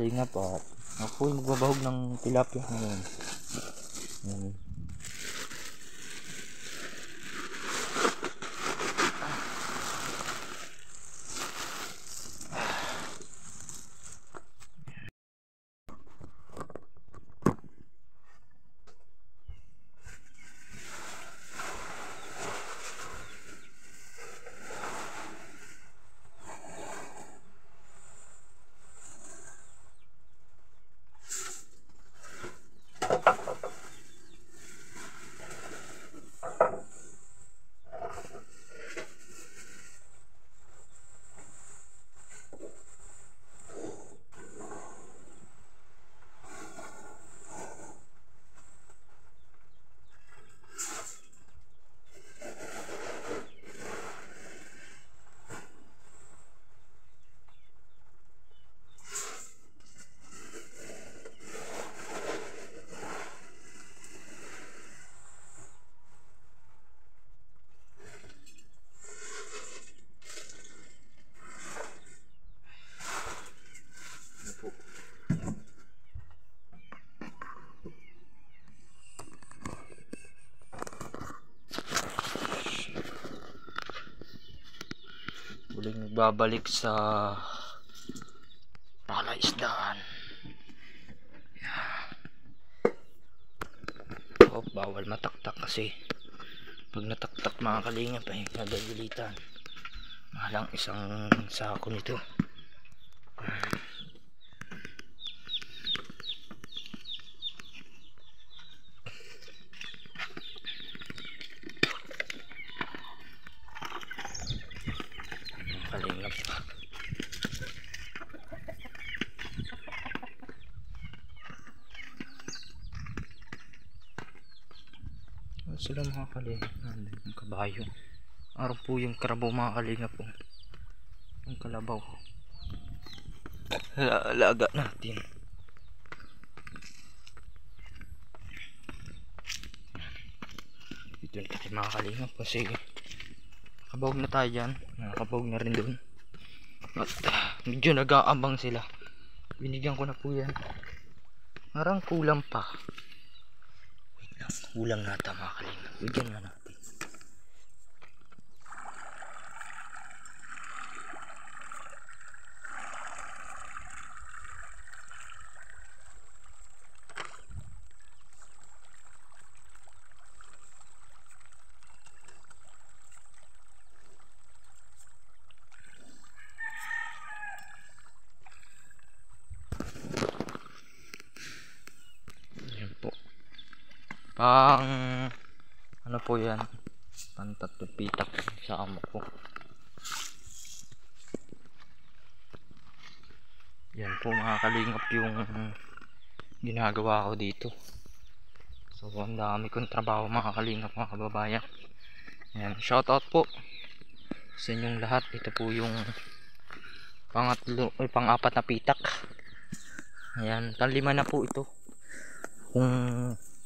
Tinga pa. Ako yung magbabahog ng tilapia ngayon. Muling nagbabalik sa palaisdaan. Oh, bawal mataktak kasi pag nataktak mga kalingap ay nagagalitan. Mahalang isang sako nito. Kalingap pa. Sila mga kalingap, yung kabayo. Araw po yung karabaw mga kalingap po. Yung kalabaw. Alaga natin. Dito na tayo mga kalingap kasi nakabawag na tayo dyan. Nakabawag na rin doon. At medyo nag-aabang sila. Binigyan ko na po yan. Parang kulang pa. Wait lang, kulang nata mga kalingap. Bigyan na natin. Pang ano po yan, pantatpitak sa amo ko. Yan po mga kalingap yung ginagawa ko dito. So ang dami kong trabaho mga kalingap mga kababayan. Yan, shoutout po sa inyong lahat. Ito po yung pang-apat na pitak. Ayan, panlima na po ito kung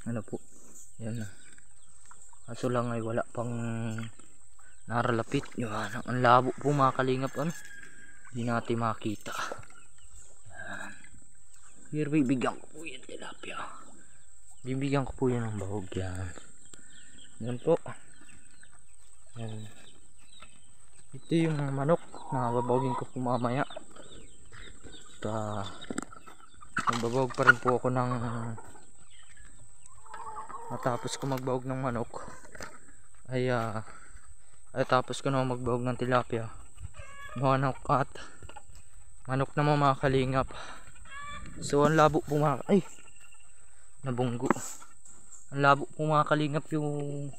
ano po. Yan na. Kaso lang ay wala pang naralapit. Yan. Ang labo po mga kalingap. Ano? Hindi natin makita. Yan. Here, bibigyan ko po yan tilapia. Bibigyan ko po yan ng bahog. Yan. Yan po. Yan. Ito yung manok na babawagin ko po mamaya. Magbabawag pa rin po ako ng matapos ko magbawag ng manok ay tapos ko na magbawag ng tilapia, manok at manok na mga kalingap. So ang labo po nabunggo. Ang labo po mga kalingap yung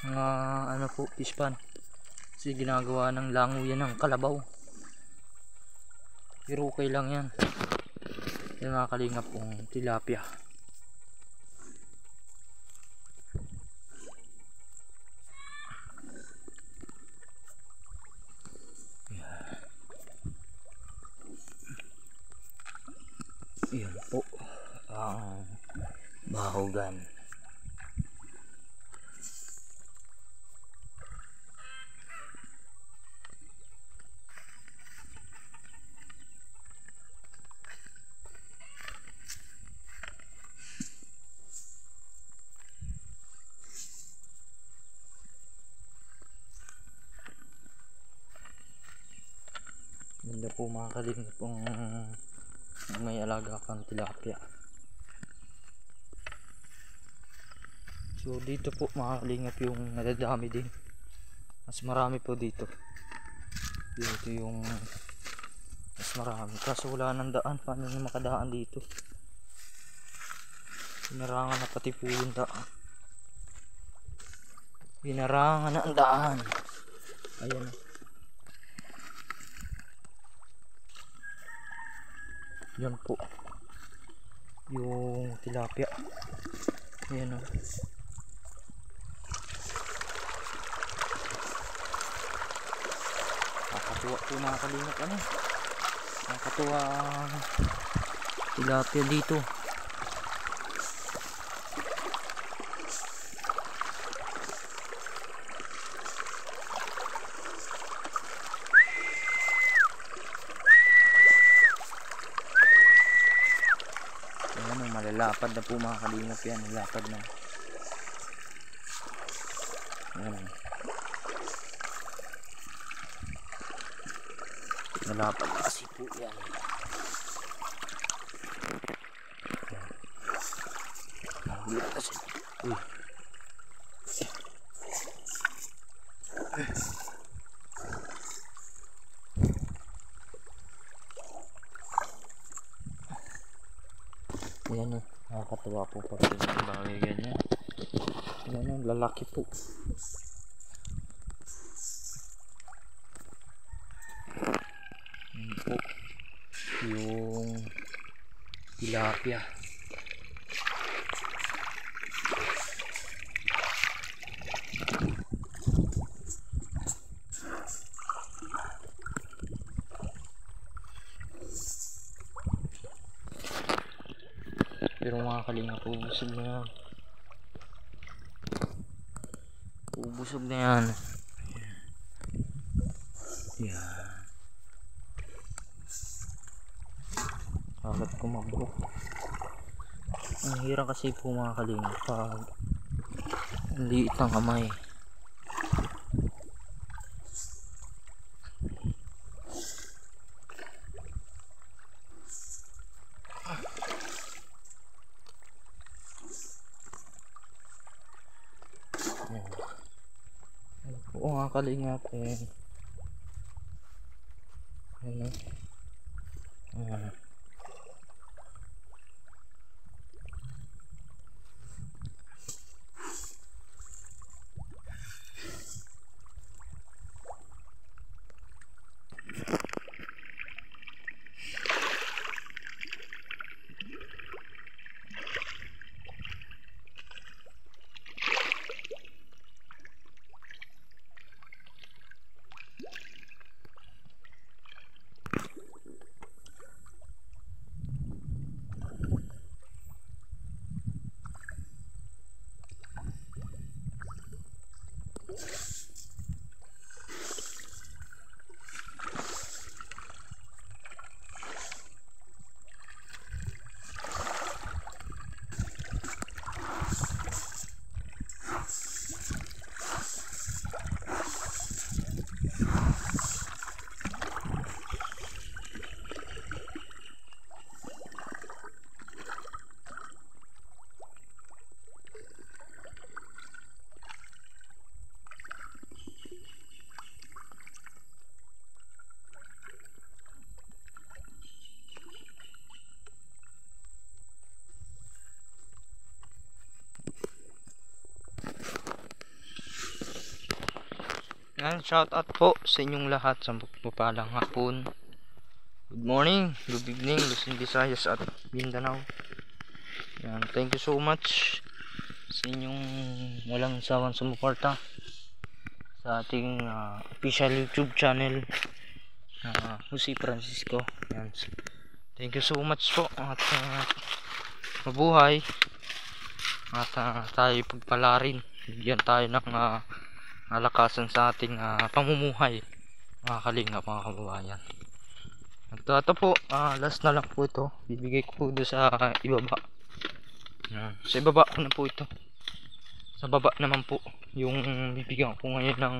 mga ano po fish pan kasi ginagawa ng lango yan ng kalabaw, pero okay lang yan. Yung mga kalingap pong tilapia. Yan po ang bahogan. ano po mga kalingap kung may alaga kang tilapia. So dito po mga kalingap yung nadadami din, mas marami po dito. Dito yung mas marami, kaso wala nang daan. Paano na makadaan dito? Pinarangan na pati po yung daan. Pinarangan na ang daan. Ayan na. Yan po yung tilapia. Ayan o. Nakakatuwa po mga kalingap. Ano? Nakakatuwa ang tilapia dito. Malalapad na po mga kalingap yan. Malalapad na. Ayan. Malalapad na kasi po yan. Magulit kasi. Uy. Ayan o, nakakatawa po pag yung bagay ganyan. Ayan o, lalaki po. Ayan po yung tilapia. Pero mga kalingap, ubusog na yan. Ubusog na yan. Yan. Kagat kumabok. Ang hirap kasi po mga kalingap pag ang liit ng kamay. Oo nga kalingap eh. Ano? Yan, shout out po sa inyong lahat sa mapapalang hapon. Good morning, good evening, Luzon, Visayas at Mindanao. Yan, thank you so much sa inyong walang sawang sumuporta sa ating official YouTube channel Jose Francisco. Yan. Thank you so much po at mabuhay at tayo pagpalarin. Bigyan tayo ng alakasan sa ating pamumuhay mga kalingap, mga kababayan. Ito po, last na lang po ito. Bibigay ko po doon sa ibaba. Sa ibaba ko na po ito. Sa baba naman po yung bibigyan ko ngayon ng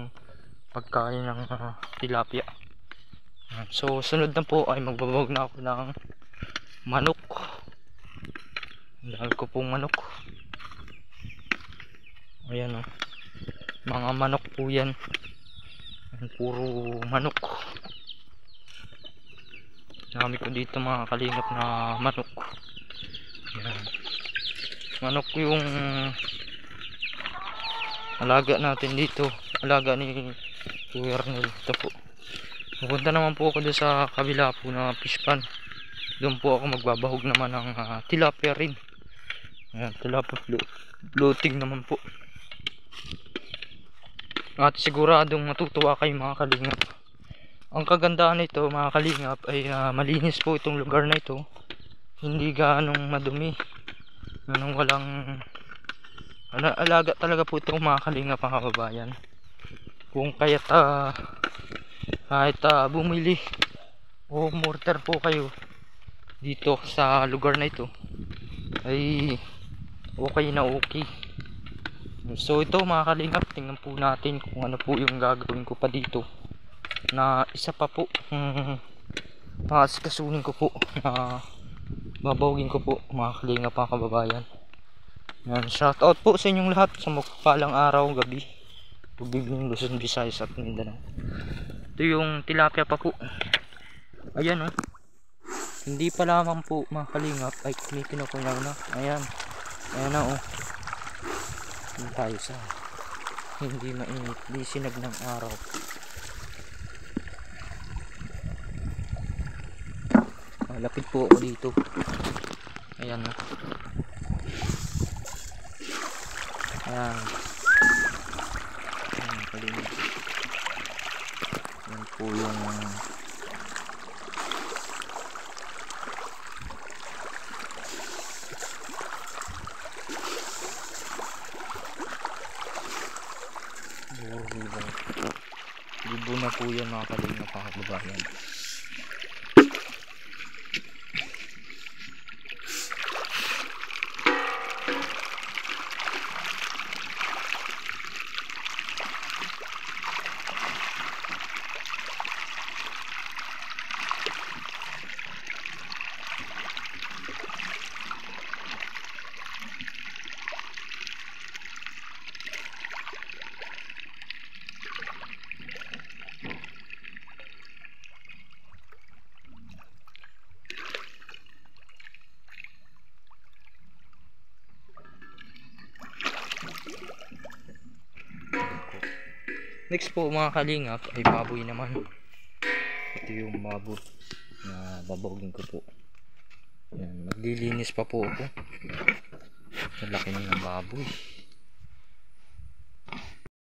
pagkain ng tilapia. So sunod na po ay magbabawag na ako ng manok. Dahil ko pong manok. Ayan o. Mga manok po yan. Puro manok. Dami ko dito mga kalingap na manok. Ayan. Manok yung alaga natin dito. Alaga ni Kuya Arnel. Ito po. Pupunta naman po ako doon sa kabila po na fish pan. Doon po ako magbabahog naman ng tilapia rin. Ayan, tilapia floating naman po. At siguradong matutuwa kayo mga kalingap. Ang kagandahan nito mga kalingap ay malinis po itong lugar na ito. Hindi ganong madumi. Ganong walang alaga talaga po itong mga kalingap mga kababayan. Kung kahit bumili o mortar po kayo dito sa lugar na ito ay okay na okay. So ito mga kalingap, tingnan po natin kung ano po yung gagawin ko pa dito na isa pa po kasunin ko po na babawagin ko po mga kalingap mga kababayan. Yan, shout out po sa inyong lahat sa magpalang araw, gabi, Bibing Luzon, Visayas at Mindanao. Ito yung tilapia pa po. Ayan oh. Hindi pa lamang po mga kalingap ay kumitin ako na. Ayan. Ayan na oh. Hindi tayo sa hindi mainit, di sinag ng araw. Lapit po ako dito. Ayan oh. Ayan. Ayan kalingap. Ayan po yung libo na po yan mga kalingap mga kababayan. Next po mga kalingap ay baboy naman. Ito yung baboy na babawagin ko po. Yan, maglilinis pa po ako. Ang laki ng baboy.